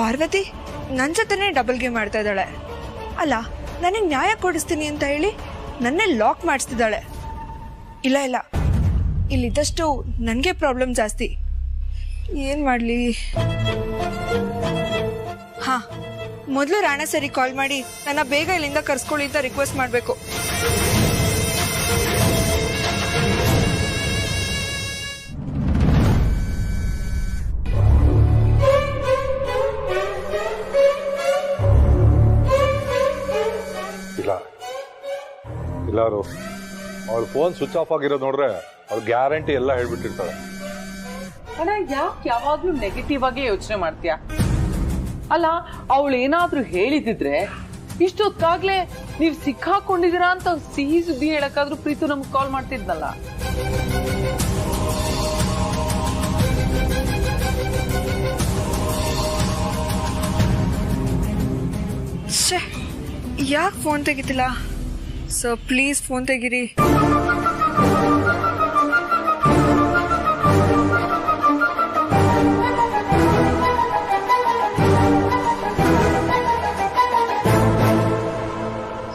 ಪಾರ್ವತಿ ನನ್ನ ಜೊತೆನೇ double game ಮಾಡ್ತಾ ಇದ್ದಾಳೆ. ಅಲ್ಲ, ನನಗೆ ನ್ಯಾಯ ಕೊಡಿಸ್ತೀನಿ ಅಂತ ಹೇಳಿ ನನ್ನೇ ಲಾಕ್ ಮಾಡಿಸ್ತಿದ್ದಾಳೆ. ಇಲ್ಲ ಇಲ್ಲ, ಇಲ್ಲಿದ್ದಷ್ಟು ನನಗೆ ಪ್ರಾಬ್ಲಮ್ ಜಾಸ್ತಿ. ಏನು ಮಾಡಲಿ? ಹಾಂ, ಮೊದಲು ರಾಣಾ ಸರಿ ಕಾಲ್ ಮಾಡಿ ನನ್ನ ಬೇಗ ಇಲ್ಲಿಂದ ಕರ್ಸ್ಕೊಳ್ಳಿ ಅಂತ ರಿಕ್ವೆಸ್ಟ್ ಮಾಡಬೇಕು. ಇಲ್ಲಾರು ಅವಳ ಫೋನ್ ಸ್ವಿಚ್ ಆಫ್ ಆಗಿರೋದು ನೋಡ್ರೆ ಅವ್ಳು ಗ್ಯಾರಂಟಿ ಎಲ್ಲ ಹೇಳ್ಬಿಟ್ಟಿರ್ತಾಳೆ. ಅಣ್ಣ, ಯಾಕೆ ಯಾವಾಗ್ಲೂ ನೆಗೆಟಿವ್ ಆಗಿ ಯೋಚನೆ ಮಾಡ್ತೀಯ? ಅಲ್ಲ, ಅವಳು ಏನಾದ್ರೂ ಹೇಳಿದಿದ್ರೆ ಇಷ್ಟೊತ್ತಾಗ್ಲೇ ನೀವ್ ಸಿಕ್ಕಾಕೊಂಡಿದೀರಾ ಅಂತ ಸಿಹಿ ಸುದ್ದಿ ಹೇಳಕ್ಕಾದ್ರೂ ಪ್ರೀತು ನಮ್ಗೆ ಕಾಲ್ ಮಾಡ್ತಿದ್ನಲ್ಲ. ಯಾಕೆ ಫೋನ್ ತೆಗಿತಿಲ್ಲ? ಸರ್ ಪ್ಲೀಸ್ ಫೋನ್ ತೆಗಿರಿ.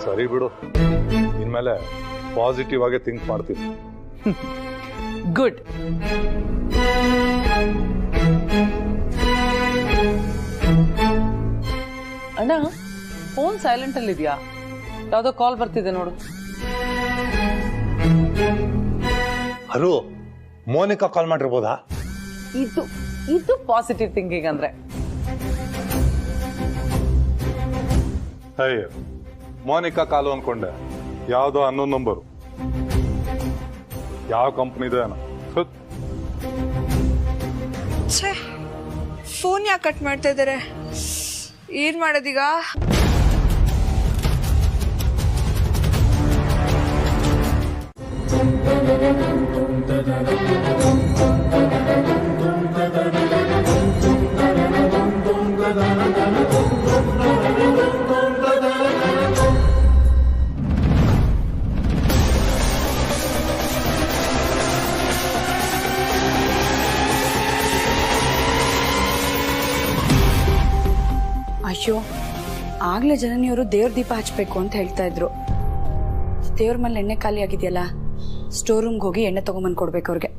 ಸರಿ ಬಿಡು, ಇನ್ಮೇಲೆ ಪಾಸಿಟಿವ್ ಆಗಿ ಥಿಂಕ್ ಮಾಡ್ತೀನಿ. ಗುಡ್. ಅಣ್ಣ, ಫೋನ್ ಸೈಲೆಂಟ್ ಅಲ್ಲಿ ಇದೆಯಾ? ಯಾವ್ದೋ ಕಾಲ್ ಬರ್ತಿದೆ ನೋಡು. ಹಲೋ, ಮೋನಿಕಾ ಕಾಲ್ ಮಾಡಿರ್ಬೋದಾ? ಇದು ಪಾಸಿಟಿವ್ ಥಿಂಕಿಂಗ್ ಅಂದ್ರೆ. ಅಯ್ಯೋ, ಮೋನಿಕಾ ಕಾಲು ಅನ್ಕೊಂಡೆ. ಯಾವ್ದೋ ಅನ್ನೋ ನಂಬರು. ಯಾವ ಕಂಪ್ನಿದು ಏನೋ. ಛೇ, ಫೋನ್ ಯಾಕೆ ಕಟ್ ಮಾಡ್ತಾ ಇದ್ದಾರೆ? ಏನ್ ಮಾಡೋದೀಗ? ಅಯ್ಯೋ, ಆಗ್ಲೇ ಜನನಿಯವರು ದೇವ್ರ ದೀಪ ಹಚ್ಬೇಕು ಅಂತ ಹೇಳ್ತಾ ಇದ್ರು. ದೇವ್ರ ಮೇಲೆ ಎಣ್ಣೆ ಖಾಲಿ ಆಗಿದೆಯಲ್ಲ, ಸ್ಟೋರ್ ರೂಮ್ಗೆ ಹೋಗಿ ಎಣ್ಣೆ ತಗೊಂಬಂದು ಕೊಡ್ಬೇಕು ಅವ್ರಿಗೆ.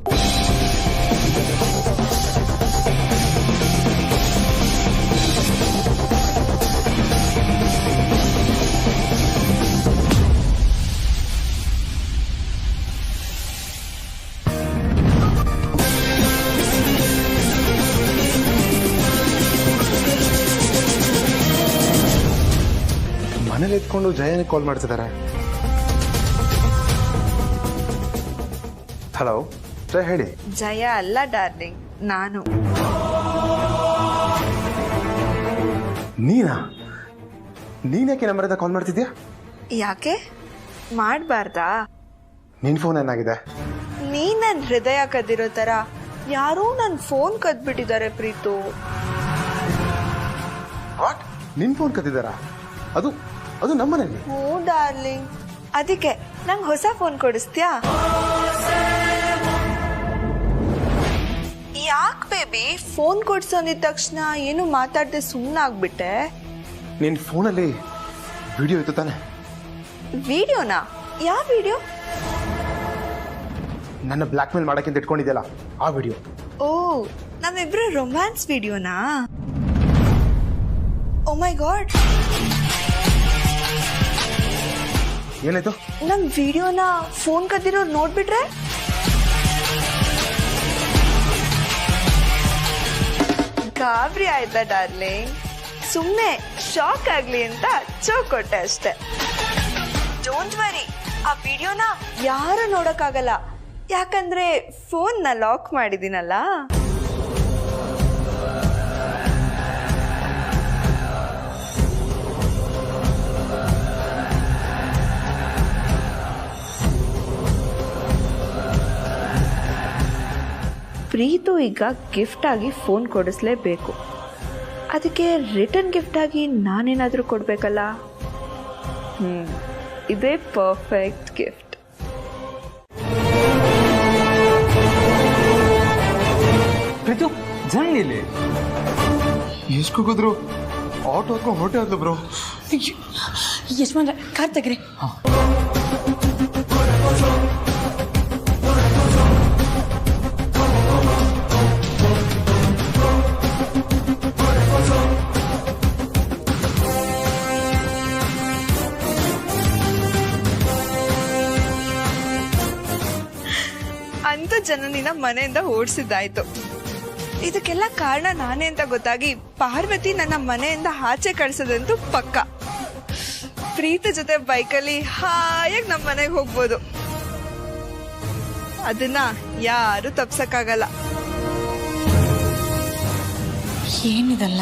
ಮನೇಲಿ ಎತ್ಕೊಂಡು ಜಯನಿಗೆ ಕಾಲ್ ಮಾಡ್ತಿದ್ದಾರೆ. ಹಲೋ ಜಯ, ಹೇಳಿ. ಜಯ ಅಲ್ಲ ಡಾರ್ಲಿಂಗ್, ನಾನು. ನೀನ್ಯಾಕೆ ನಂಬರಿಂದ ಕಾಲ್ ಮಾಡ್ತಿದ್ಯಾ? ಯಾಕೆ ಮಾಡಬಾರ್ದಾ? ನಿನ್ ಫೋನ್ ಏನಾಗಿದೆ? ನೀನ್ ನನ್ನ ಹೃದಯ ಕದ್ದಿರೋ ತರ ಯಾರೋ ನನ್ನ ಫೋನ್ ಕದ್ಬಿಟ್ಟಿದ್ದಾರೆ ಪ್ರೀತು. ವಾಟ್? ನಿನ್ ಫೋನ್ ಕದ್ದಿದ್ದಾರಾ? ಅದು ನಮ್ಮನೇಲಿ. ಹ್ಞೂ ಡಾರ್ಲಿಂಗ್, ಅದಕ್ಕೆ ನಂಗೆ ಹೊಸ ಫೋನ್ ಕೊಡಿಸ್ತೀಯಾ? ಯಾಕೆ ಬೇಬಿ, ಫೋನ್ ಕೊಡ್ಸೋಂದಿದ ತಕ್ಷಣ ಏನು ಮಾತಾಡದೆ ಸುಮ್ಮನಾಗ್ಬಿಟ್ಟೆ? ನಿನ್ ಫೋನಲ್ಲಿ ವಿಡಿಯೋ ಇತ್ತು ತಾನೆ? ವಿಡಿಯೋನಾ? ಯಾವ ವಿಡಿಯೋ? ನನ್ನ ಬ್ಲ್ಯಾಕ್ ಮೇಲ್ ಮಾಡಕ್ಕಿಂತ ಇಟ್ಕೊಂಡಿದ್ಯಲ್ಲ, ಆ ವಿಡಿಯೋ. ಓ, ನಮ್ಮಿಬ್ರು ರೊಮ್ಯಾನ್ಸ್ ವಿಡಿಯೋನಾ? ಓ ಮೈ ಗಾಡ್, ಏನಾಯ್ತು? ನಮ್ ವಿಡಿಯೋನ ಫೋನ್ ಕದ್ದಿರೋರು ನೋಡ್ಬಿಟ್ರೆ? ಗಾಬರಿ ಆಯ್ತಾ ಡಾರ್ಲಿಂಗ್? ಸುಮ್ಮನೆ ಶಾಕ್ ಆಗ್ಲಿ ಅಂತ ಚೋಕ್ ಕೊಟ್ಟೆ ಅಷ್ಟೆ. ಡೋಂಟ್ ವರಿ, ಆ ವಿಡಿಯೋನ ಯಾರು ನೋಡಕ್ಕಾಗಲ್ಲ, ಯಾಕಂದ್ರೆ ಫೋನ್ನ ಲಾಕ್ ಮಾಡಿದ್ದೀನಲ್ಲ. ಪ್ರೀತು ಈಗ ಗಿಫ್ಟ್ ಆಗಿ ಫೋನ್ ಕೊಡಿಸ್ಲೇಬೇಕು. ಅದಕ್ಕೆ ರಿಟರ್ನ್ ಗಿಫ್ಟ್ ಆಗಿ ನಾನೇನಾದರೂ ಕೊಡಬೇಕಲ್ಲ. ಇದೇ ಪರ್ಫೆಕ್ಟ್ ಗಿಫ್ಟ್. ಪ್ರೀತು, ಜನ್ ಇಲ್ಲಿ ಎಷ್ಟು ಕೂಗಿದ್ರು ಆಟೋ ಹಾಕೊಂಡು ಹೊರಟೆ ಆದ್ಲು ಬ್ರೋ. ಯಜಮಾನ್ರೆ ಕಾರ್ ತೆಗ್ರಿ. ಅಂತ ಜನನಿನ ಮನೆಯಿಂದ ಓಡಿಸಿದ್ದಾಯ್ತು. ಇದಕ್ಕೆಲ್ಲ ಕಾರಣ ನಾನೇ ಅಂತ ಗೊತ್ತಾಗಿ ಪಾರ್ವತಿ ನನ್ನ ಮನೆಯಿಂದ ಆಚೆ ಕಳ್ಸೋದಂತೂ ಪಕ್ಕ. ಪ್ರೀತಿ ಜೊತೆ ಬೈಕಲ್ಲಿ ಹಾಯಾಗಿ ನಮ್ಮ ಮನೆಗೆ ಹೋಗ್ಬೋದು. ಅದನ್ನ ಯಾರು ತಪ್ಸಕ್ಕಾಗಲ್ಲ. ಏನಿದಲ್ಲ?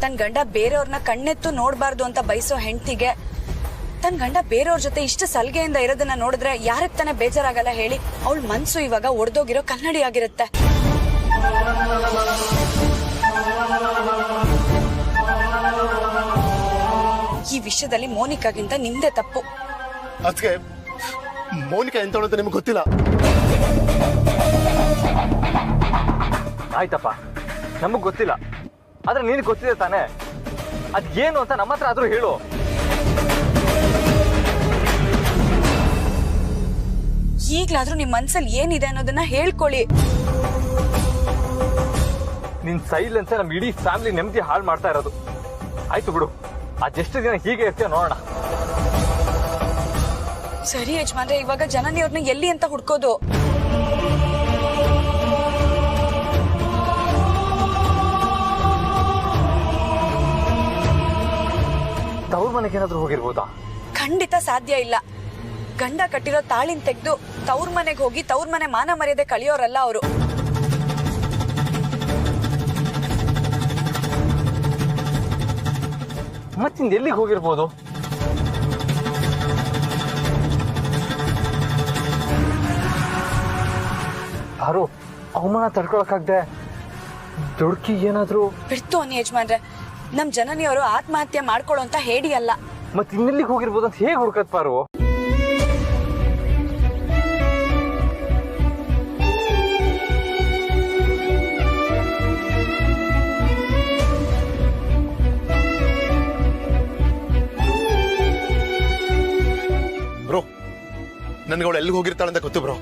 ತನ್ ಗಂಡ ಬೇರೆಯವ್ರನ್ನ ಕಣ್ಣೆತ್ತು ನೋಡ್ಬಾರ್ದು ಅಂತ ಬಯಸೋ ಹೆಂಡತಿಗೆ ತನ್ ಗಂಡ ಬೇರೆಯವ್ರ ಜೊತೆ ಇಷ್ಟು ಸಲ್ಗೆಯಿಂದ ಇರೋದನ್ನ ನೋಡಿದ್ರೆ ಯಾರಕ್ ತಾನೇ ಬೇಜಾರಾಗಲ್ಲ ಹೇಳಿ? ಅವಳ ಮನ್ಸು ಇವಾಗ ಒಡೆದೋಗಿರೋ ಕನ್ನಡಿ ಆಗಿರುತ್ತೆ. ಈ ವಿಷಯದಲ್ಲಿ ಮೋನಿಕಾಗಿಂತ ನಿಮ್ದೇ ತಪ್ಪು. ಅದಕ್ಕೆ ಮೌನಿಕಾ ಎಂತವಳು ಅಂತ ನಿಮ್ಗೆ ಗೊತ್ತಿಲ್ಲ. ಆಯ್ತಪ್ಪ, ನಮಗ್ ಗೊತ್ತಿಲ್ಲ, ಆದ್ರೆ ನೀನ್ ಗೊತ್ತಿದೆ ತಾನೆ. ಅದ್ ಏನು ಅಂತ ನಮ್ಮ ಹತ್ರ ಆದ್ರೂ ಹೇಳು. ಈಗ್ಲಾದ್ರೂ ನಿಮ್ ಮನ್ಸಲ್ಲಿ ಏನಿದೆ ಅನ್ನೋದನ್ನ ಹೇಳ್ಕೊಳ್ಳಿ. ನಿನ್ ಸೈಲೆನ್ಸ್ ನಮ್ ಇಡೀ ಫ್ಯಾಮಿಲಿ ನೆಮ್ಮದಿ ಹಾಳು ಮಾಡ್ತಾ ಇರೋದು. ಆಯ್ತು ಬಿಡು, ಅದೆಷ್ಟು ದಿನ ಹೀಗೆ ಇರ್ತೀಯ ನೋಡೋಣ. ಸರಿ ಯಜಮಾನ್ರೆ, ಇವಾಗ ಜನನಿಯವ್ರನ್ನ ಎಲ್ಲಿ ಅಂತ ಹುಡ್ಕೋದು? ತವ್ರ ಮನೆಗೆ ಏನಾದ್ರು ಹೋಗಿರ್ಬೋದಾ? ಖಂಡಿತ ಸಾಧ್ಯ ಇಲ್ಲ. ಗಂಡ ಕಟ್ಟಿರೋ ತಾಳಿನ ತೆಗೆದು ತವ್ರ ಮನೆಗೆ ಹೋಗಿ ತವ್ರ ಮನೆ ಮಾನ ಮರ್ಯಾದೆ ಕಳಿಯೋರಲ್ಲ ಅವರು. ಮತ್ತಿಂದ ಎಲ್ಲಿಗೆ ಹೋಗಿರ್ಬೋದು? ಯಾರು ಅವಮಾನ ತಡ್ಕೊಳಕ್ಕಾಗ್ದೆ ದುಡ್ಕಿ ಏನಾದ್ರು ಬಿಡ್ತು ಅನ್ನಿ ಯಜಮಾನ್ರೆ. ನಮ್ ಜನನಿಯವರು ಆತ್ಮಹತ್ಯೆ ಮಾಡ್ಕೊಳ್ಳೋ ಅಂತ ಹೇಳಿ ಅಲ್ಲ. ಮತ್ ಇನ್ನೆಲ್ಲಿಗೆ ಹೋಗಿರ್ಬೋದು ಅಂತ ಹೇಗೆ ಹುಡ್ಕತ್ ಪಾರು? ಬ್ರೋ, ನನ್ಗೆ ಅವಳು ಎಲ್ಲಿಗೆ ಹೋಗಿರ್ತಾಳೆ ಅಂತ ಗೊತ್ತು ಬ್ರೋ.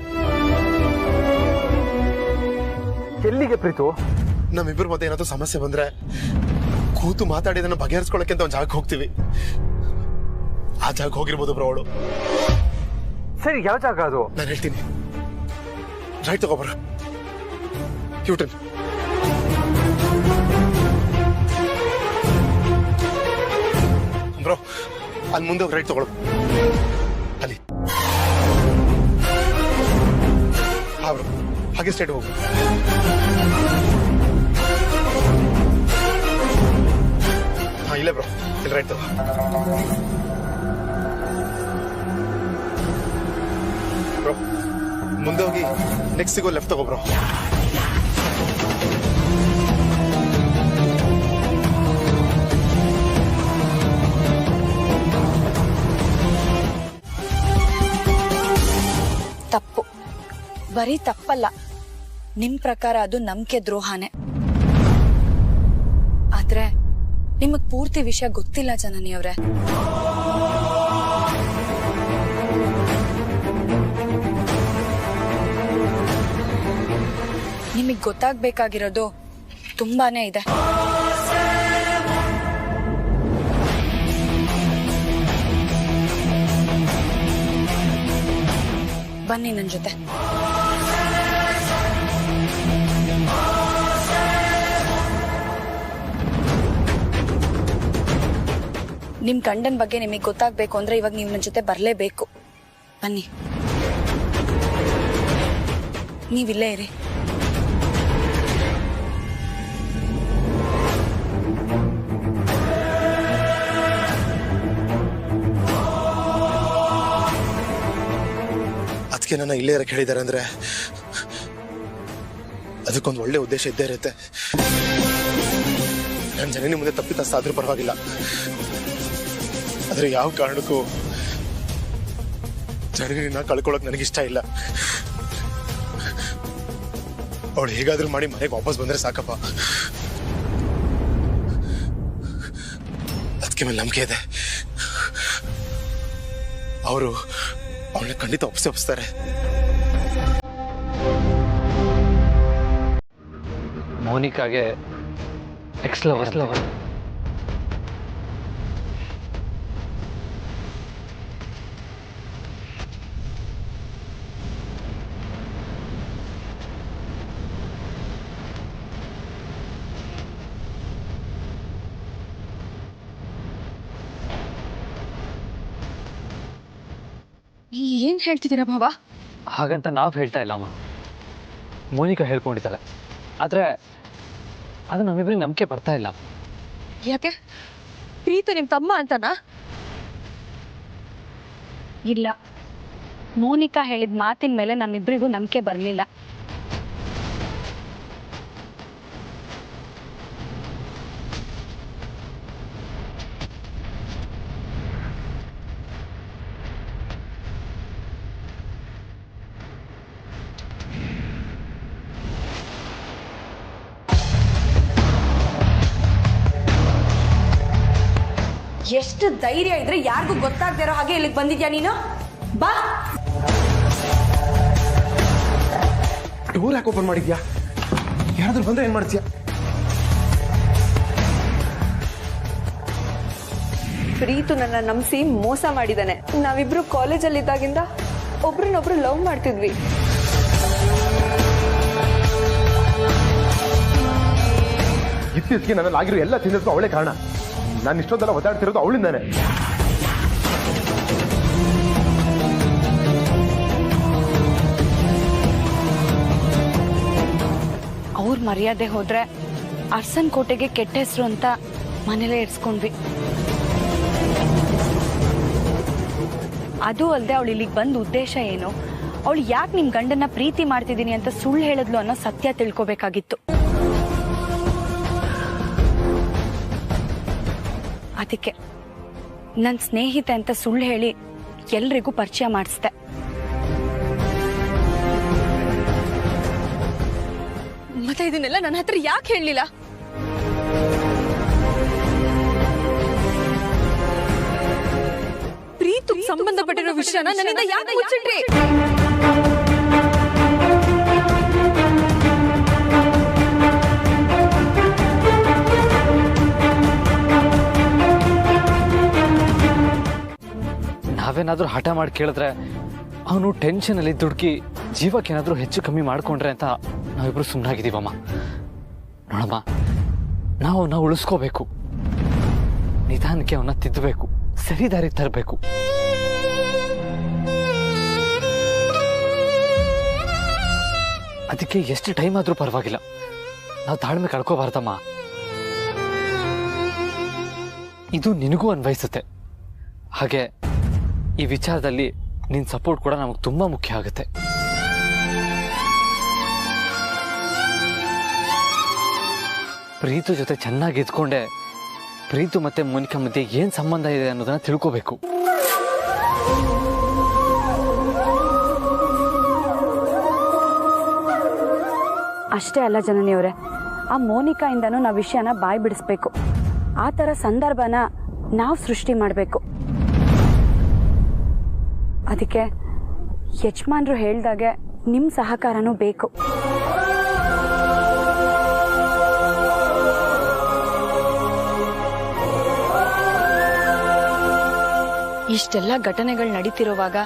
ಎಲ್ಲಿಗೆ ಪ್ರೀತು? ನಮ್ಮಿಬ್ಬರ ಮಧ್ಯೆ ಏನಾದ್ರು ಸಮಸ್ಯೆ ಬಂದ್ರೆ ಕೂತು ಮಾತಾಡಿದನ್ನ ಬಗೆಹರಿಸ್ಕೊಳಕ್ಕೆ ಅಂತ ಒಂದ್ ಜಾಗಕ್ಕೆ ಹೋಗ್ತೀವಿ. ಆ ಜಾಗಕ್ಕೆ ಹೋಗಿರ್ಬೋದು ಬ್ರೋ ಅವಳು. ಸರಿ, ಯಾವ ಜಾಗ ಅದು? ನಾನು ಹೇಳ್ತೀನಿ. Right ತಗೋಬ್ರ, U-turn. ಬ್ರೋ, ಅಲ್ಲಿ ಮುಂದೆ ಹೋಗಿ ರೈಟ್ ತಗೊಳು. ಅಲ್ಲಿ ಹಾ ಬ್ರೋ, ಹಾಗೆ ಸ್ಟ್ರೇಟ್ ಹೋಗು. ಹಾ, ಇಲ್ಲೇ ಬ್ರೋ, ಇಲ್ಲಿ ರೈಟ್ ತಗೋ. ಬ್ರೋ, ಮುಂದೆ ಹೋಗಿ ನೆಕ್ಸ್ಟ್ ಸಿಗೋ ಲೆಫ್ಟ್ ತಗೋ ಬ್ರೋ. ತಪ್ಪು, ಬರೀ ತಪ್ಪಲ್ಲ, ನಿಮ್ ಪ್ರಕಾರ ಅದು ನಂಬಿಕೆ ದ್ರೋಹನೇ. ಆದ್ರೆ ನಿಮಗ್ ಪೂರ್ತಿ ವಿಷಯ ಗೊತ್ತಿಲ್ಲ ಜನನಿಯವ್ರೆ. ನಿಮಗ್ ಗೊತ್ತಾಗ್ಬೇಕಾಗಿರೋದು ತುಂಬಾನೇ ಇದೆ. ಬನ್ನಿ ನನ್ ಜೊತೆ. ನಿಮ್ ಗಂಡನ್ ಬಗ್ಗೆ ನಿಮಗ್ ಗೊತ್ತಾಗ್ಬೇಕು ಅಂದ್ರೆ ಇವಾಗ ನೀವು ನನ್ ಜೊತೆ ಬರ್ಲೇಬೇಕು. ಬನ್ನಿ, ನೀವಿಲ್ಲೇ ಇರಿ. ಅದಕ್ಕೆ ನನ್ನ ಇಲ್ಲೇ ಇರಕ್ಕೆ ಹೇಳಿದ್ದಾರೆ ಅಂದ್ರೆ ಅದಕ್ಕೊಂದು ಒಳ್ಳೆ ಉದ್ದೇಶ ಇದ್ದೇ ಇರುತ್ತೆ. ನನ್ನ ಜನನಿ ಮುಂದೆ ತಪ್ಪಿತಸ್ತಾದ್ರೂ ಪರವಾಗಿಲ್ಲ, ಆದ್ರೆ ಯಾವ ಕಾರಣಕ್ಕೂ ಜನನಿನ ಕಳ್ಕೊಳಕ್ ನನಗಿಷ್ಟ ಇಲ್ಲ. ಅವಳು ಹೇಗಾದ್ರೂ ಮಾಡಿ ಮನೆಗೆ ವಾಪಸ್ ಬಂದ್ರೆ ಸಾಕಪ್ಪ. ಅದಕ್ಕೆ ಮೇಲೆ ನಂಬಿಕೆ ಇದೆ, ಅವರು ಅವಳನ್ನ ಖಂಡಿತ ಒಪ್ಪಿಸ್ತಾರೆ. ಮೋನಿಕಾಗೆ ಎಕ್ಸ್ ಲವರ್ ಏನ್ ಹೇಳ್ತಿದ್ದೀರಾ ಭಾವ? ಹಾಗಂತ ನಾವು ಹೇಳ್ತಾ ಇಲ್ಲ ಅಮ್ಮ, ಮೋನಿಕಾ ಹೇಳ್ಕೊಂಡಿದ್ದಾಳೆ. ಆದರೆ ಅದು ನಮ್ಮಿಬ್ಬರಿಗೆ ನಂಬಿಕೆ ಬರ್ತಾ ಇಲ್ಲ. ಯಾಕೆ? ಪ್ರೀತು ನಿಮ್ ತಮ್ಮ ಅಂತನಾ? ಇಲ್ಲ, ಮೋನಿಕಾ ಹೇಳಿದ ಮಾತಿನ ಮೇಲೆ ನಮ್ಮಿಬ್ಬರಿಗೂ ನಂಬಿಕೆ ಬರಲಿಲ್ಲ. ಎಷ್ಟು ಧೈರ್ಯ ಇದ್ರೆ ಯಾರಿಗೂ ಗೊತ್ತಾಗದೇ ಇರೋ ಹಾಗೆ ಇಲ್ಲಿಗೆ ಬಂದಿದ್ಯಾ ನೀನು? ಬಾ. ಡೋರ್ ಯಾಕೆ ಓಪನ್ ಮಾಡಿದ್ಯಾ? ಯಾರಾದ್ರೂ ಬಂದ್ರೆ ಏನ್ ಮಾಡ್ತೀಯಾ? ಪ್ರೀತು ನನ್ನ ನಂಬಿಸಿ ಮೋಸ ಮಾಡಿದಾನೆ. ನಾವಿಬ್ರು ಕಾಲೇಜಲ್ಲಿ ಇದ್ದಾಗಿಂದ ಒಬ್ರನ್ನೊಬ್ರು ಲವ್ ಮಾಡ್ತಿದ್ವಿ. ಇತ್ತೀಚೆಗೆ ನನ್ನಲ್ಲಿ ಆಗಿರೋ ಎಲ್ಲ ತಿನ್ನೋದಕ್ಕೂ ಅವಳೇ ಕಾರಣ. ನಾನು ಇಷ್ಟೊಂದೆಲ್ಲ ಒದ್ದಾಡ್ತಿರೋದು ಅವಳಿಂದಾನೆ. ಅವ್ರ ಮರ್ಯಾದೆ ಹೋದ್ರೆ ಅರ್ಸನ್ ಕೋಟೆಗೆ ಕೆಟ್ಟ ಹೆಸರು ಅಂತ ಮನೇಲೇ ಇರ್ಸ್ಕೊಂಡ್ವಿ. ಅದು ಅಲ್ಲದೆ ಅವಳು ಇಲ್ಲಿಗೆ ಬಂದ ಉದ್ದೇಶ ಏನು, ಅವಳು ಯಾಕೆ ನಿಮ್ ಗಂಡನ್ನ ಪ್ರೀತಿ ಮಾಡ್ತಿದ್ದೀನಿ ಅಂತ ಸುಳ್ಳು ಹೇಳಿದ್ಲು ಅನ್ನೋ ಸತ್ಯ ತಿಳ್ಕೊಬೇಕಾಗಿತ್ತು. ಅದಕ್ಕೆ ನನ್ನ ಸ್ನೇಹಿತೆ ಅಂತ ಸುಳ್ಳು ಹೇಳಿ ಎಲ್ರಿಗೂ ಪರಿಚಯ ಮಾಡಿಸ್ದೆ. ಮತ್ತೆ ಇದನ್ನೆಲ್ಲ ನನ್ನ ಹತ್ರ ಯಾಕೆ ಹೇಳಲಿಲ್ಲ? ಪ್ರೀತು ಸಂಬಂಧಪಟ್ಟಿರೋ ವಿಷಯನ ನನ್ನಿಂದ ಯಾಕೆ ಮುಚ್ಚಿಟ್ರಿ? ನಾವೇನಾದ್ರೂ ಹಠ ಮಾಡಿ ಕೇಳಿದ್ರೆ ಅವನು ಟೆನ್ಷನಲ್ಲಿ ದುಡುಕಿ ಜೀವಕ್ಕೇನಾದ್ರೂ ಹೆಚ್ಚು ಕಮ್ಮಿ ಮಾಡ್ಕೊಂಡ್ರೆ ಅಂತ ನಾವಿಬ್ರು ಸುಮ್ಮನಾಗಿದ್ದೀವಮ್ಮ. ನೋಡಮ್ಮ, ನಾವು ಅವನ್ನ ಉಳಿಸ್ಕೋಬೇಕು, ನಿಧಾನಕ್ಕೆ ಅವನ್ನ ತಿದ್ದಬೇಕು, ಸರಿ ದಾರಿ ತರಬೇಕು. ಅದಕ್ಕೆ ಎಷ್ಟು ಟೈಮ್ ಆದ್ರೂ ಪರವಾಗಿಲ್ಲ, ನಾವು ತಾಳ್ಮೆ ಕಳ್ಕೋಬಾರ್ದಮ್ಮ. ಇದು ನಿನಗೂ ಅನ್ವಯಿಸುತ್ತೆ. ಹಾಗೆ ಈ ವಿಚಾರದಲ್ಲಿ ನಿನ್ನ ಸಪೋರ್ಟ್ ಕೂಡ ನಮಗೆ ತುಂಬಾ ಮುಖ್ಯ ಆಗುತ್ತೆ. ಪ್ರೀತು ಜೊತೆ ಚೆನ್ನಾಗಿ ಇದ್ಕೊಂಡೆ ಪ್ರೀತು ಮತ್ತೆ ಮೋನಿಕಾ ಮಧ್ಯೆ ಏನ್ ಸಂಬಂಧ ಇದೆ ಅನ್ನೋದನ್ನ ತಿಳ್ಕೋಬೇಕು. ಅಷ್ಟೇ ಅಲ್ಲ ಜನನಿಯವರೇ, ಆ ಮೋನಿಕಾಯಿಂದನೂ ನಾವು ವಿಷಯನ ಬಾಯಿ ಬಿಡಿಸ್ಬೇಕು. ಆ ಥರ ಸಂದರ್ಭನ ನಾವು ಸೃಷ್ಟಿ ಮಾಡಬೇಕು. ಅದಕ್ಕೆ ಯಜಮಾನ್ರು ಹೇಳ್ದಾಗೆ ನಿಮ್ಮ ಸಹಕಾರನೂ ಬೇಕು. ಇಷ್ಟೆಲ್ಲ ಘಟನೆಗಳು ನಡೀತಿರುವಾಗ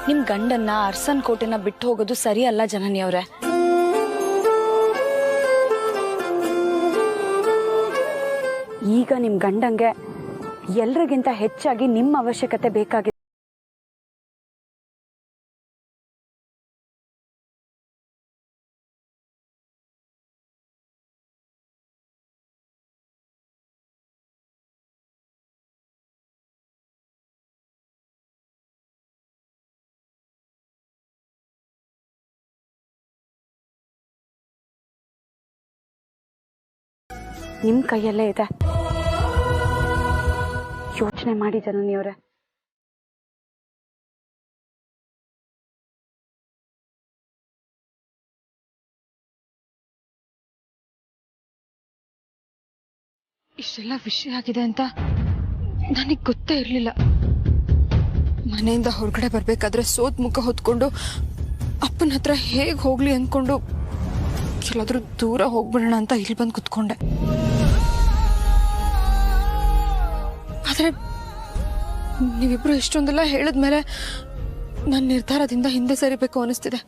ನಿಮ್ ಗಂಡನ್ನ ಅರ್ಸನ್ ಕೋಟೆನ ಬಿಟ್ಟು ಹೋಗೋದು ಸರಿ ಅಲ್ಲ ಜನನಿಯವ್ರೆ. ಈಗ ನಿಮ್ ಗಂಡಂಗೆ ಎಲ್ರಿಗಿಂತ ಹೆಚ್ಚಾಗಿ ನಿಮ್ಮ ಅವಶ್ಯಕತೆ ಬೇಕಾಗಿದೆ. ನಿಮ್ ಕೈಯಲ್ಲೇ ಇದೆ. ಯೋಚನೆ ಮಾಡಿ ಜನನಿಯವರೇ. ಇಷ್ಟೆಲ್ಲ ವಿಷಯ ಆಗಿದೆ ಅಂತ ನನಗೆ ಗೊತ್ತೇ ಇರಲಿಲ್ಲ. ಮನೆಯಿಂದ ಹೊರಗಡೆ ಬರ್ಬೇಕಾದ್ರೆ ಸೋತ್ ಮುಖ ಹೊತ್ಕೊಂಡು ಅಪ್ಪನ ಹತ್ರ ಹೇಗೆ ಹೋಗ್ಲಿ ಅಂದ್ಕೊಂಡು ಎಲ್ಲಾದ್ರೂ ದೂರ ಹೋಗ್ಬಿಡೋಣ ಅಂತ ಇಲ್ಲಿ ಬಂದು ಕುತ್ಕೊಂಡೆ. ಆದ್ರೆ ನೀವಿಬ್ರು ಇಷ್ಟೊಂದೆಲ್ಲ ಹೇಳಿದ್ಮೇಲೆ ನನ್ನ ನಿರ್ಧಾರದಿಂದ ಹಿಂದೆ ಸರಿಬೇಕು ಅನಿಸ್ತಿದೆ.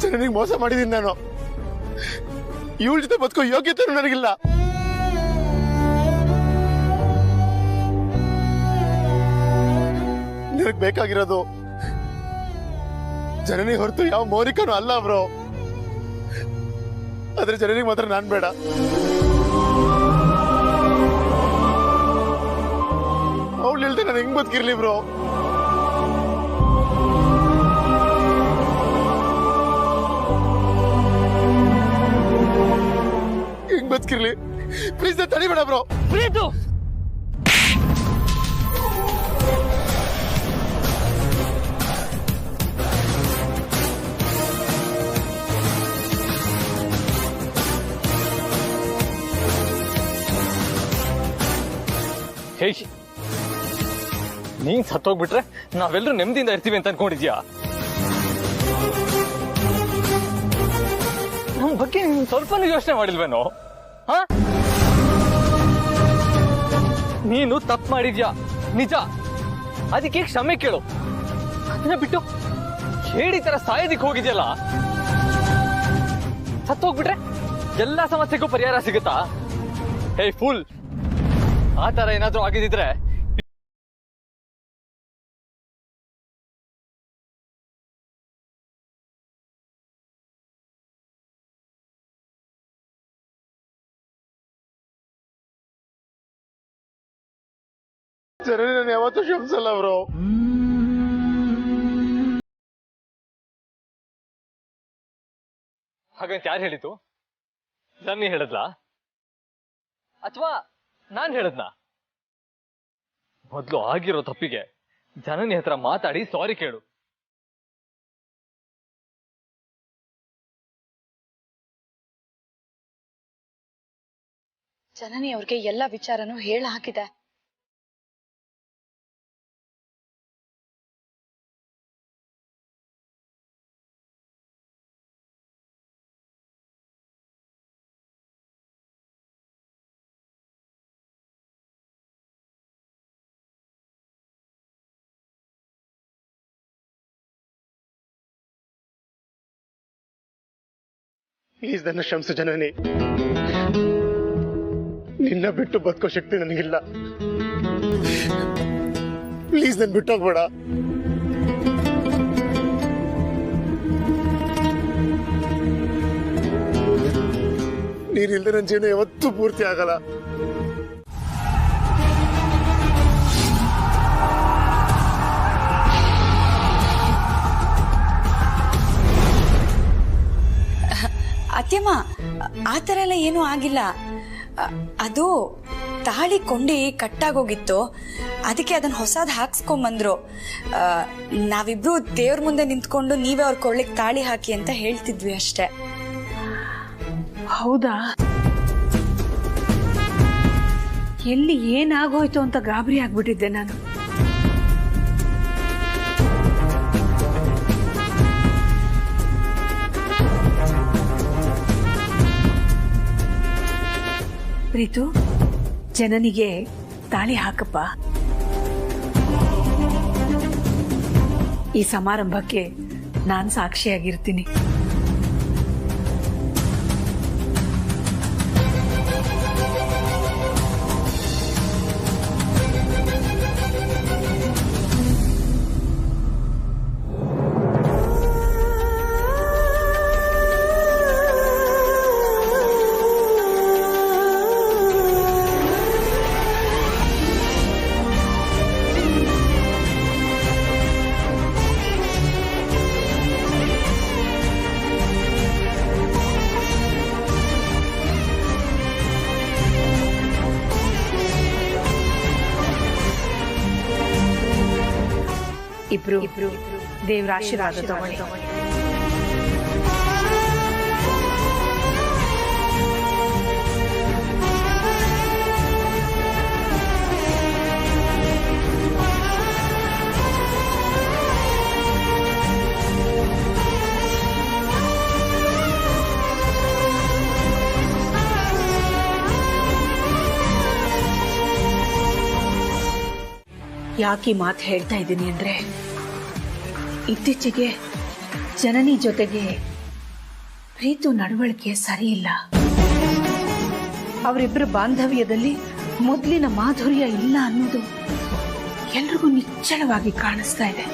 ಜನನಿಗೆ ಮೋಸ ಮಾಡಿದೀನಿ ನಾನು. ಇವಳ ಜೊತೆ ಬದುಕೋ ಯೋಗ್ಯತೆ ನನಗಿಲ್ಲ. ನಿನಗೆ ಬೇಕಾಗಿರೋದು ಜನನಿ ಹೊರತು ಯಾವ ಮೌನಿಕನೂ ಅಲ್ಲ ಬ್ರೋ. ಆದ್ರೆ ಜನನಿಗೆ ಮಾತ್ರ ನಾನ್ ಬೇಡ. ಅವಳು ಇಲ್ದೆ ನಾನು ಹೆಂಗ್ ಬದುಕಿರ್ಲಿ ಬ್ರೋ? ಹೆಂಗ್ ಬದುಕಿರ್ಲಿ? ಪ್ಲೀಸ್ ತಡಿಬೇಡ ಬ್ರೋ. ಪ್ರೀತು, ಹೇಯ್, ನೀನ್ ಸತ್ತೋಗ್ಬಿಟ್ರೆ ನಾವೆಲ್ಲರೂ ನೆಮ್ಮದಿಯಿಂದ ಇರ್ತೀವಿ ಅಂತ ಅನ್ಕೊಂಡಿದ್ಯಾ? ನಮ್ ಬಗ್ಗೆ ನೀನ್ ಸ್ವಲ್ಪನೂ ಯೋಚನೆ ಮಾಡಿಲ್ವೇನೋ? ಹ? ನೀನು ತಪ್ಪು ಮಾಡಿದ್ಯಾ ನಿಜ, ಅದಕ್ಕೆ ಕ್ಷಮೆ ಕೇಳು. ಅದನ್ನ ಬಿಟ್ಟು ಹೇಳಿ ತರ ಸಾಯೋದಿಕ್ ಹೋಗಿದ್ಯಲ್ಲ. ಸತ್ತೋಗ್ಬಿಟ್ರೆ ಎಲ್ಲಾ ಸಮಸ್ಯೆಗೂ ಪರಿಹಾರ ಸಿಗುತ್ತಾ? ಹೇ ಫುಲ್, ಆ ತರ ಏನಾದ್ರೂ ಆಗಿದ್ರೆ ಜನನಿ ನಾನು ಯಾವತ್ತೂ ಕ್ಷಮಿಸಲ್ಲ ಬ್ರೋ. ಹಾಗಂತ ಯಾರು ಹೇಳಿತು? ನಾನು ಹೇಳದ್ಲಾ ಅಥವಾ ನಾನ್ ಹೇಳದ್ನಾ? ಮೊದ್ಲು ಆಗಿರೋ ತಪ್ಪಿಗೆ ಜನನಿ ಹತ್ರ ಮಾತಾಡಿ ಸಾರಿ ಕೇಳು. ಜನನಿ ಅವ್ರಿಗೆ ಎಲ್ಲ ವಿಚಾರನೂ ಹೇಳ ಹಾಕಿದೆ. ಪ್ಲೀಸ್ ನನ್ನ ಕ್ಷಮಿಸು ಜನನಿ. ನಿನ್ನ ಬಿಟ್ಟು ಬದುಕೋ ಶಕ್ತಿ ನನಗಿಲ್ಲ. ಪ್ಲೀಸ್ ನನ್ ಬಿಟ್ಟು ಹೋಗ್ಬೇಡ. ನೀನಿಲ್ದೆ ನನ್ನ ಜೀವನ ಯಾವತ್ತೂ ಪೂರ್ತಿ ಆಗಲ್ಲ. ಅತ್ಯಮ್ಮ, ಆ ಥರ ಎಲ್ಲ ಏನೂ ಆಗಿಲ್ಲ. ಅದು ತಾಳಿ ಕೊಂಡಿ ಕಟ್ಟಾಗೋಗಿತ್ತು, ಅದಕ್ಕೆ ಅದನ್ನ ಹೊಸದ್ ಹಾಕ್ಸ್ಕೊಂಬಂದ್ರು. ನಾವಿಬ್ರು ದೇವ್ರ ಮುಂದೆ ನಿಂತ್ಕೊಂಡು ನೀವೇ ಅವ್ರ ಕೊಳ್ಳಿಗೆ ತಾಳಿ ಹಾಕಿ ಅಂತ ಹೇಳ್ತಿದ್ವಿ ಅಷ್ಟೇ. ಹೌದಾ? ಎಲ್ಲಿ ಏನಾಗೋಯ್ತು ಅಂತ ಗಾಬರಿ ಆಗ್ಬಿಟ್ಟಿದ್ದೆ ನಾನು. ಪ್ರೀತು, ಜನನಿಗೆ ತಾಳಿ ಹಾಕಪ್ಪ. ಈ ಸಮಾರಂಭಕ್ಕೆ ನಾನ್ ಸಾಕ್ಷಿಯಾಗಿರ್ತೀನಿ. ಇಬ್ರು ದೇವ್ರ ಆಶೀರ್ವಾದ ತಗೊಳ್ಳಿ. ಯಾಕೆ ಮಾತು ಹೇಳ್ತಾ ಇದ್ದೀನಿ ಅಂದ್ರೆ, ಇತ್ತೀಚೆಗೆ ಜನನಿ ಜೊತೆಗೆ ಪ್ರೀತು ನಡವಳಿಕೆ ಸರಿ ಇಲ್ಲ. ಅವರಿಬ್ಬರ ಬಾಂಧವ್ಯದಲ್ಲಿ ಮೊದಲಿನ ಮಾಧುರ್ಯ ಇಲ್ಲ ಅನ್ನೋದು ಎಲ್ರಿಗೂ ನಿಚ್ಚಳವಾಗಿ ಕಾಣಿಸ್ತಾ ಇದೆ.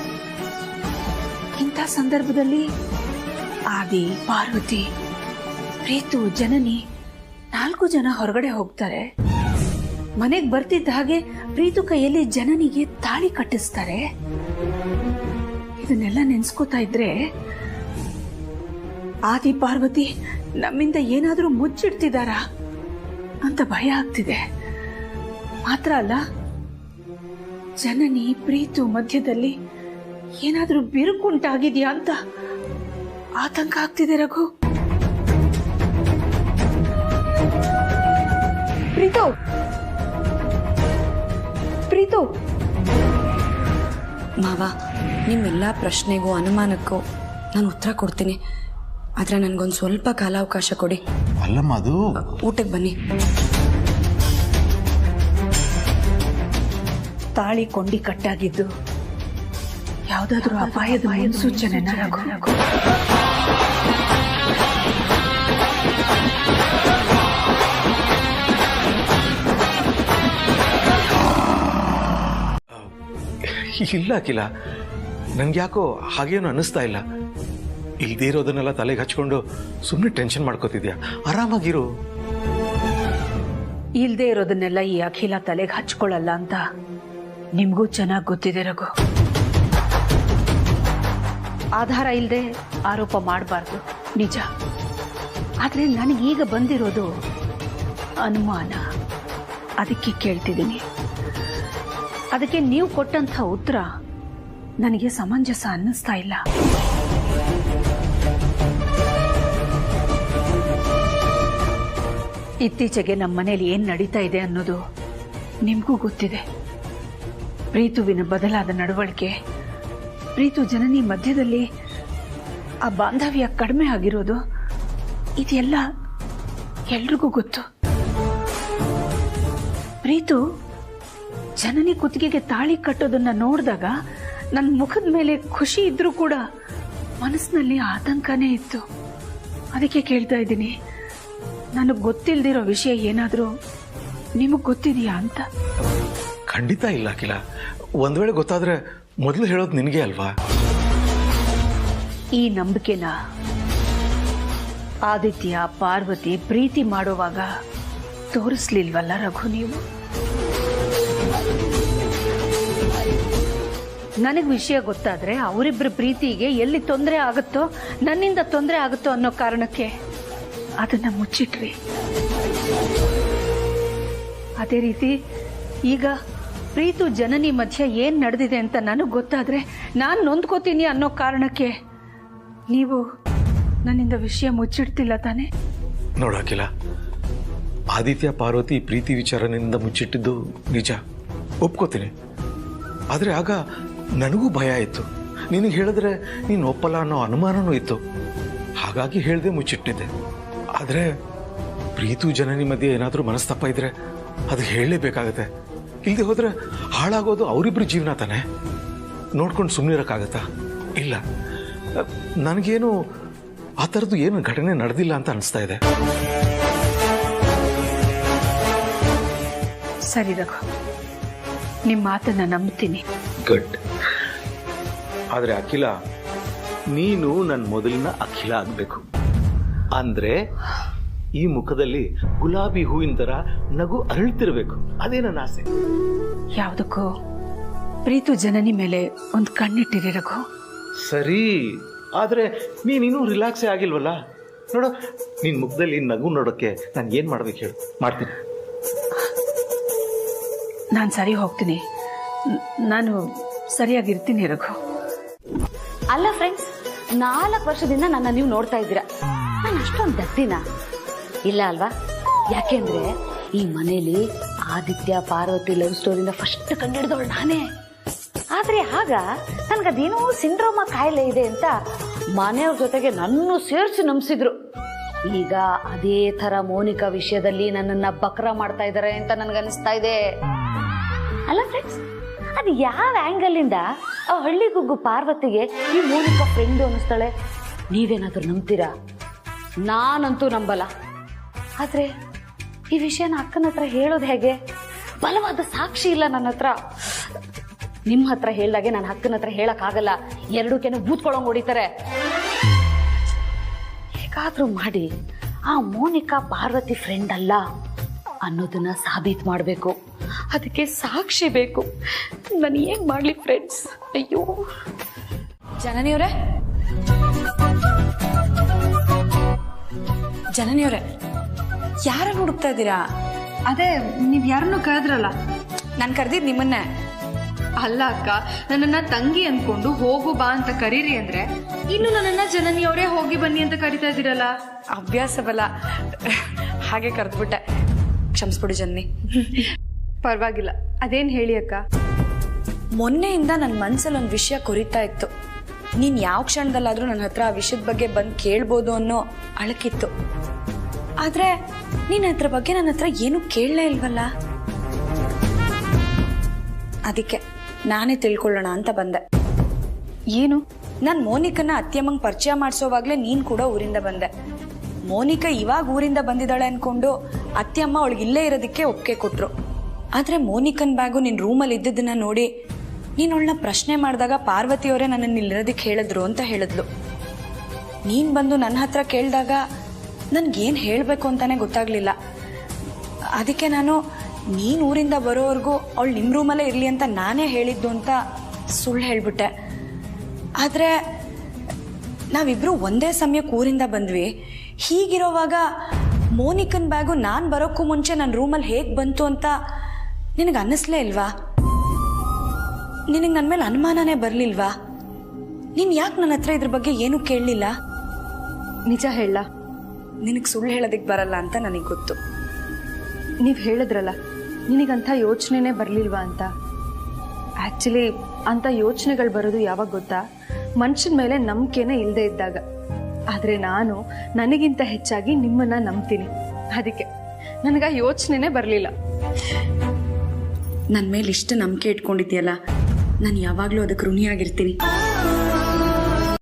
ಇಂಥ ಸಂದರ್ಭದಲ್ಲಿ ಆದಿ, ಪಾರ್ವತಿ, ಪ್ರೀತು, ಜನನಿ 4 ಜನ ಹೊರಗಡೆ ಹೋಗ್ತಾರೆ. ಮನೆಗೆ ಬರ್ತಿದ್ದ ಹಾಗೆ ಪ್ರೀತು ಕೈಯಲ್ಲಿ ಜನನಿಗೆ ತಾಳಿ ಕಟ್ಟಿಸ್ತಾರೆ. ಇದನ್ನೆಲ್ಲ ನೆನ್ಸ್ಕೋತಾ ಇದ್ರೆ ಆದಿ, ಪಾರ್ವತಿ ನಮ್ಮಿಂದ ಏನಾದ್ರೂ ಮುಚ್ಚಿಡ್ತಿದಾರ ಅಂತ ಭಯ ಆಗ್ತಿದೆ. ಮಾತ್ರ ಅಲ್ಲ, ಜನನಿ ಪ್ರೀತು ಮಧ್ಯದಲ್ಲಿ ಏನಾದ್ರೂ ಬಿರುಕುಂಟಾಗಿದ್ಯಾ ಅಂತ ಆತಂಕ ಆಗ್ತಿದೆ ರಘು. ಪ್ರೀತು ಪ್ರೀತು ಮಾವ, ನಿಮ್ಮೆಲ್ಲ ಪ್ರಶ್ನೆಗೂ ಅನುಮಾನಕ್ಕೂ ನಾನು ಉತ್ತರ ಕೊಡ್ತೀನಿ. ಆದ್ರೆ ನನ್ಗೊಂದು ಸ್ವಲ್ಪ ಕಾಲಾವಕಾಶ ಕೊಡಿ. ಅಲ್ಲಮ್ಮ, ಅದು ಊಟಕ್ಕೆ ಬನ್ನಿ. ತಾಳಿ ಕೊಂಡಿ ಕಟ್ಟಾಗಿದ್ದು ಯಾವ್ದಾದ್ರೂ ಅಪಾಯದ ಮುನ್ಸೂಚನೆನ ರಘು? ಇಲ್ಲ ಅಖಿಲ, ನನ್ಗೆ ಯಾಕೋ ಹಾಗೇನು ಅನ್ನಿಸ್ತಾ ಇಲ್ಲ. ಇಲ್ದೇ ಇರೋದನ್ನೆಲ್ಲ ತಲೆಗೆ ಹಚ್ಕೊಂಡು ಸುಮ್ಮನೆ ಟೆನ್ಷನ್ ಮಾಡ್ಕೋತಿದ್ಯಾ. ಆರಾಮಾಗಿರು. ಇಲ್ದೇ ಇರೋದನ್ನೆಲ್ಲ ಈ ಅಖಿಲ ತಲೆಗೆ ಹಚ್ಕೊಳ್ಳಲ್ಲ ಅಂತ ನಿಮ್ಗೂ ಚೆನ್ನಾಗಿ ಗೊತ್ತಿದೆ ರಘು. ಆಧಾರ ಇಲ್ಲದೆ ಆರೋಪ ಮಾಡಬಾರ್ದು, ನಿಜ. ಆದ್ರೆ ನನಗೀಗ ಬಂದಿರೋದು ಅನುಮಾನ. ಅದಕ್ಕೆ ಕೇಳ್ತಿದ್ದೀನಿ. ಅದಕ್ಕೆ ನೀವು ಕೊಟ್ಟಂಥ ಉತ್ತರ ನನಗೆ ಸಮಂಜಸ ಅನ್ನಿಸ್ತಾ ಇಲ್ಲ. ಇತ್ತೀಚೆಗೆ ನಮ್ಮ ಮನೇಲಿ ಏನ್ ನಡೀತಾ ಇದೆ ಅನ್ನೋದು ನಿಮ್ಗೂ ಗೊತ್ತಿದೆ. ಪ್ರೀತುವಿನ ಬದಲಾದ ನಡವಳಿಕೆ, ಪ್ರೀತು ಜನನಿ ಮಧ್ಯದಲ್ಲಿ ಆ ಬಾಂಧವ್ಯ ಕಡಿಮೆ ಆಗಿರೋದು, ಇದೆಲ್ಲ ಎಲ್ರಿಗೂ ಗೊತ್ತು. ಪ್ರೀತು ಜನನಿ ಕುತ್ತಿಗೆಗೆ ತಾಳಿ ಕಟ್ಟೋದನ್ನ ನೋಡಿದಾಗ ನನ್ನ ಮುಖದ ಮೇಲೆ ಖುಷಿ ಇದ್ರೂ ಕೂಡ ಮನಸ್ಸಿನಲ್ಲಿ ಆತಂಕನೇ ಇತ್ತು. ಅದಕ್ಕೆ ಕೇಳ್ತಾ ಇದ್ದೀನಿ, ನನಗೆ ಗೊತ್ತಿಲ್ದಿರೋ ವಿಷಯ ಏನಾದರೂ ನಿಮಗೆ ಗೊತ್ತಿದೆಯಾ ಅಂತ. ಖಂಡಿತ ಇಲ್ಲ ಅಖಿಲ. ಒಂದ್ ವೇಳೆ ಗೊತ್ತಾದ್ರೆ ಮೊದಲು ಹೇಳೋದು ನಿನಗೆ ಅಲ್ವಾ? ಈ ನಂಬಿಕೆನ ಆದಿತ್ಯ, ಪಾರ್ವತಿ ಪ್ರೀತಿ ಮಾಡುವಾಗ ತೋರಿಸ್ಲಿಲ್ವಲ್ಲ ರಘು ನೀವು? ನನಗೆ ವಿಷಯ ಗೊತ್ತಾದ್ರೆ ಅವರಿಬ್ಬರ ಪ್ರೀತಿಗೆ ಎಲ್ಲಿ ತೊಂದರೆ ಆಗುತ್ತೋ, ನನ್ನಿಂದ ತೊಂದರೆ ಆಗುತ್ತೋ ಅನ್ನೋ ಕಾರಣಕ್ಕೆ ಅದನ್ನ ಮುಚ್ಚಿಟ್ರಿ. ಅದೇ ರೀತಿ ಈಗ ಪ್ರೀತು ಜನನಿ ಮಧ್ಯ ಏನ್ ನಡೆದಿದೆ ಅಂತ ನನಗೆ ಗೊತ್ತಾದ್ರೆ ನಾನು ನೊಂದ್ಕೋತೀನಿ ಅನ್ನೋ ಕಾರಣಕ್ಕೆ ನೀವು ನನ್ನಿಂದ ವಿಷಯ ಮುಚ್ಚಿಡ್ತಿಲ್ಲ ತಾನೆ? ನೋಡಾಕಿಲ್ಲ, ಆದಿತ್ಯ ಪಾರ್ವತಿ ಪ್ರೀತಿ ವಿಚಾರನಿಂದ ಮುಚ್ಚಿಟ್ಟಿದ್ದು ನಿಜ, ಒಪ್ಕೋತೀನಿ. ಆದರೆ ಆಗ ನನಗೂ ಭಯ ಇತ್ತು. ನಿನಗೆ ಹೇಳಿದ್ರೆ ನೀನು ಒಪ್ಪಲ್ಲ ಅನ್ನೋ ಅನುಮಾನನೂ ಇತ್ತು. ಹಾಗಾಗಿ ಹೇಳ್ದೆ ಮುಚ್ಚಿಟ್ಟಿದ್ದೆ. ಆದರೆ ಪ್ರೀತು ಜನನಿ ಮಧ್ಯೆ ಏನಾದರೂ ಮನಸ್ತಪ್ಪ ಇದ್ರೆ ಅದು ಹೇಳಲೇಬೇಕಾಗತ್ತೆ. ಇಲ್ಲದೆ ಹೋದ್ರೆ ಹಾಳಾಗೋದು ಅವರಿಬ್ಬರ ಜೀವನ ತಾನೆ. ನೋಡ್ಕೊಂಡು ಸುಮ್ಮನಿರೋಕ್ಕಾಗತ್ತಾ? ಇಲ್ಲ, ನನಗೇನು ಆ ಥರದ್ದು ಏನು ಘಟನೆ ನಡೆದಿಲ್ಲ ಅಂತ ಅನಿಸ್ತಾ ಇದೆ. ಸರಿ ರಘು, ನಿಮ್ಮ ಮಾತನ್ನ ನಂಬ್ತೀನಿ. ಗುಡ್. ಆದರೆ ಅಖಿಲ, ನೀನು ನನ್ನ ಮೊದಲಿನ ಅಖಿಲ ಆಗಬೇಕು. ಅಂದ್ರೆ ಈ ಮುಖದಲ್ಲಿ ಗುಲಾಬಿ ಹೂವಿನ ತರ ನಗು ಅರಳ್ತಿರ್ಬೇಕು. ಅದೇ ನನ್ನ ಆಸೆ. ಯಾವುದಕ್ಕೂ ಪ್ರೀತು ಜನನಿ ಮೇಲೆ ಒಂದು ಕಣ್ಣಿಟ್ಟಿರಿ ರಘು. ಸರಿ, ಆದ್ರೆ ನೀನಿನ್ನೂ ರಿಲ್ಯಾಕ್ಸೇ ಆಗಿಲ್ವಲ್ಲ? ನೋಡು, ನಿನ್ ಮುಖದಲ್ಲಿ ನಗು ನೋಡೋಕ್ಕೆ ನಾನು ಏನ್ ಮಾಡ್ಬೇಕು ಹೇಳು? ಮಾಡ್ತೀನಿ. ನಾನು ಸರಿ ಹೋಗ್ತೀನಿ. ನಾನು ಸರಿಯಾಗಿರ್ತೀನಿ ರಘು. ಅಲ್ಲ ಫ್ರೆಂಡ್ಸ್, 4 ವರ್ಷದಿಂದ ನನ್ನ ನೀವು ನೋಡ್ತಾ ಇದ್ದೀರಾ. ನಾನು ಅಷ್ಟೊಂದು ದಡ್ಡಿನ ಇಲ್ಲ ಅಲ್ವಾ? ಯಾಕೆಂದ್ರೆ ಈ ಮನೇಲಿ ಆದಿತ್ಯ ಪಾರ್ವತಿ ಲವ್ ಸ್ಟೋರಿನ ಫಸ್ಟ್ ಕಂಡಿಡಿದವಳು ನಾನೇ. ಆದ್ರೆ ಆಗ ನನ್ಗದೇನೋ ಸಿಂಡ್ರೋಮ ಕಾಯಿಲೆ ಇದೆ ಅಂತ ಮನೆಯವ್ರ ಜೊತೆಗೆ ನನ್ನೂ ಸೇರಿಸಿ ನಂಬಿಸಿದ್ರು. ಈಗ ಅದೇ ತರ ಮೋನಿಕಾ ವಿಷಯದಲ್ಲಿ ನನ್ನನ್ನ ಬಕ್ರ ಮಾಡ್ತಾ ಇದ್ದಾರೆ ಅಂತ ನನ್ಗನ್ನಿಸ್ತಾ ಇದೆ. ಅಲ್ಲ ಫ್ರೆಂಡ್ಸ್, ಅದು ಯಾವ ಆಂಗಲ್ ಇಂದ ಆ ಹಳ್ಳಿ ಗುಗ್ಗು ಪಾರ್ವತಿಗೆ ಈ ಮೋನಿಕಾ ಫ್ರೆಂಡು ಅನ್ನಿಸ್ತಾಳೆ? ನೀವೇನಾದ್ರೂ ನಂಬ್ತೀರಾ? ನಾನಂತೂ ನಂಬಲ್ಲ. ಆದ್ರೆ ಈ ವಿಷಯನ ಅಕ್ಕನ ಹತ್ರ ಹೇಳೋದು ಹೇಗೆ? ಬಲವಾದ ಸಾಕ್ಷಿ ಇಲ್ಲ ನನ್ನ ಹತ್ರ. ನಿಮ್ಮ ಹತ್ರ ಹೇಳ್ದಾಗೆ ನನ್ನ ಅಕ್ಕನ ಹತ್ರ ಹೇಳಕ್ಕಾಗಲ್ಲ. 2 ಕೆನೆ ಬೂತ್ಕೊಳಂಗ್ ಹೊಡಿತಾರೆ. ಹೇಗಾದ್ರೂ ಮಾಡಿ ಆ ಮೋನಿಕಾ ಪಾರ್ವತಿ ಫ್ರೆಂಡ್ ಅಲ್ಲ ಅನ್ನೋದನ್ನ ಸಾಬೀತು ಮಾಡಬೇಕು. ಅದಕ್ಕೆ ಸಾಕ್ಷಿ ಬೇಕು. ನಾನು ಏನ್ ಮಾಡ್ಲಿ ಫ್ರೆಂಡ್ಸ್? ಅಯ್ಯೋ ಜನನಿಯವರೇ, ಜನನಿಯವರೇ, ಯಾರನ್ನು ಹುಡುಕ್ತಾ ಇದ್ದೀರಾ? ಅದೇ ನೀವ್ ಯಾರನ್ನು ಕರೆದ್ರಲ್ಲ. ನಾನು ಕರೆದಿದ್ದು ನಿಮ್ಮನ್ನೇ. ಅಲ್ಲ ಅಕ್ಕ, ನನ್ನನ್ನ ತಂಗಿ ಅನ್ಕೊಂಡು ಹೋಗು ಬಾ ಅಂತ ಕರೀರಿ ಅಂದ್ರೆ ಇನ್ನು ನನ್ನನ್ನ ಜನನಿಯವರೇ ಹೋಗಿ ಬನ್ನಿ ಅಂತ ಕರಿತಾ ಇದ್ದೀರಲ್ಲ. ಅಭ್ಯಾಸ ಬಲ, ಹಾಗೆ ಕರೆದ್ಬಿಟ್ಟೆ. ಕ್ಷಮಿಸ್ಬಿಡು ಜನನಿ. ಪರವಾಗಿಲ್ಲ, ಅದೇನ್ ಹೇಳಿ ಅಕ್ಕ. ಮೊನ್ನೆಯಿಂದ ನನ್ನ ಮನ್ಸಲ್ಲಿ ಒಂದು ವಿಷಯ ಕೊರಿತಾ ಇತ್ತು. ನೀನ್ ಯಾವ ಕ್ಷಣದಲ್ಲಾದ್ರೂ ನನ್ನ ಹತ್ರ ಆ ವಿಷಯದ ಬಗ್ಗೆ ಬಂದು ಕೇಳ್ಬೋದು ಅನ್ನೋ ಅಳಕಿತ್ತು. ಆದ್ರೆ ನೀನ್ ಅದ್ರ ಬಗ್ಗೆ ನನ್ನ ಹತ್ರ ಏನು ಕೇಳಲೇ ಇಲ್ವಲ್ಲ. ಅದಕ್ಕೆ ನಾನೇ ತಿಳ್ಕೊಳ್ಳೋಣ ಅಂತ ಬಂದೆ. ಏನು? ನಾನು ಮೋನಿಕನ್ನ ಅತ್ಯಮ್ಮಂಗ್ ಪರಿಚಯ ಮಾಡಿಸೋವಾಗ್ಲೇ ನೀನ್ ಕೂಡ ಊರಿಂದ ಬಂದೆ. ಮೋನಿಕಾ ಇವಾಗ ಊರಿಂದ ಬಂದಿದ್ದಾಳೆ ಅನ್ಕೊಂಡು ಅತ್ಯಮ್ಮ ಅವಳಿಗೆ ಇಲ್ಲೇ ಇರೋದಕ್ಕೆ ಒಪ್ಪಿಗೆ ಕೊಟ್ರು. ಆದ್ರೆ ಮೋನಿಕನ್ ಬ್ಯಾಗು ನಿನ್ ರೂಮಲ್ಲಿ ಇದ್ದದನ್ನ ನೋಡಿ ನೀನ್ ಅವಳನ್ನ ಪ್ರಶ್ನೆ ಮಾಡಿದಾಗ ಪಾರ್ವತಿಯವರೇ ನನ್ನನ್ನು ಇಲ್ಲಿರೋದಕ್ಕೆ ಹೇಳಿದ್ರು ಅಂತ ಹೇಳಿದ್ಲು. ನೀನ್ ಬಂದು ನನ್ನ ಹತ್ರ ಕೇಳಿದಾಗ ನನ್ಗೇನು ಹೇಳಬೇಕು ಅಂತಾನೆ ಗೊತ್ತಾಗ್ಲಿಲ್ಲ. ಅದಕ್ಕೆ ನಾನು ನೀನ್ ಊರಿಂದ ಬರೋವರೆಗೂ ಅವಳು ನಿಮ್ಮ ರೂಮಲ್ಲೇ ಇರಲಿ ಅಂತ ನಾನೇ ಹೇಳಿದ್ದು ಅಂತ ಸುಳ್ಳು ಹೇಳ್ಬಿಟ್ಟೆ. ಆದರೆ ನಾವಿಬ್ರು ಒಂದೇ ಸಮಯಕ್ಕೆ ಊರಿಂದ ಬಂದ್ವಿ. ಹೀಗಿರೋವಾಗ ಮೋನಿಕನ್ ಬ್ಯಾಗು ನಾನು ಬರೋಕ್ಕೂ ಮುಂಚೆ ನನ್ನ ರೂಮಲ್ಲಿ ಹೇಗೆ ಬಂತು ಅಂತ ನಿನಗೆ ಅನ್ನಿಸ್ಲೇ ಇಲ್ವಾ? ನಿನಗೆ ನನ್ನ ಮೇಲೆ ಅನುಮಾನನೇ ಬರಲಿಲ್ವಾ? ನೀನು ಯಾಕೆ ನನ್ನ ಹತ್ರ ಇದ್ರ ಬಗ್ಗೆ ಏನೂ ಕೇಳಲಿಲ್ಲ? ನಿಜ ಹೇಳ, ನಿನಗೆ ಸುಳ್ಳು ಹೇಳೋದಕ್ಕೆ ಬರಲ್ಲ ಅಂತ ನನಗೆ ಗೊತ್ತು. ನೀವ್ ಹೇಳಿದ್ರಲ್ಲ ನಿನಗಂಥ ಯೋಚನೆನೇ ಬರ್ಲಿಲ್ವಾ ಅಂತ. ಆಕ್ಚುಲಿ ಅಂತ ಯೋಚನೆಗಳು ಬರೋದು ಯಾವಾಗ ಗೊತ್ತಾ? ಮನುಷ್ಯನ ಮೇಲೆ ನಂಬಿಕೆನೇ ಇಲ್ಲದೆ ಇದ್ದಾಗ. ಆದ್ರೆ ನಾನು ನನಗಿಂತ ಹೆಚ್ಚಾಗಿ ನಿಮ್ಮನ್ನ ನಂಬ್ತೀನಿ. ಅದಕ್ಕೆ ನನಗ ಯೋಚನೆನೇ ಬರಲಿಲ್ಲ. ನನ್ನ ಮೇಲೆ ಇಷ್ಟು ನಂಬಿಕೆ ಇಟ್ಕೊಂಡಿದ್ಯಲ್ಲ, ನಾನು ಯಾವಾಗಲೂ ಅದಕ್ಕೆ ಋಣಿಯಾಗಿರ್ತೀನಿ.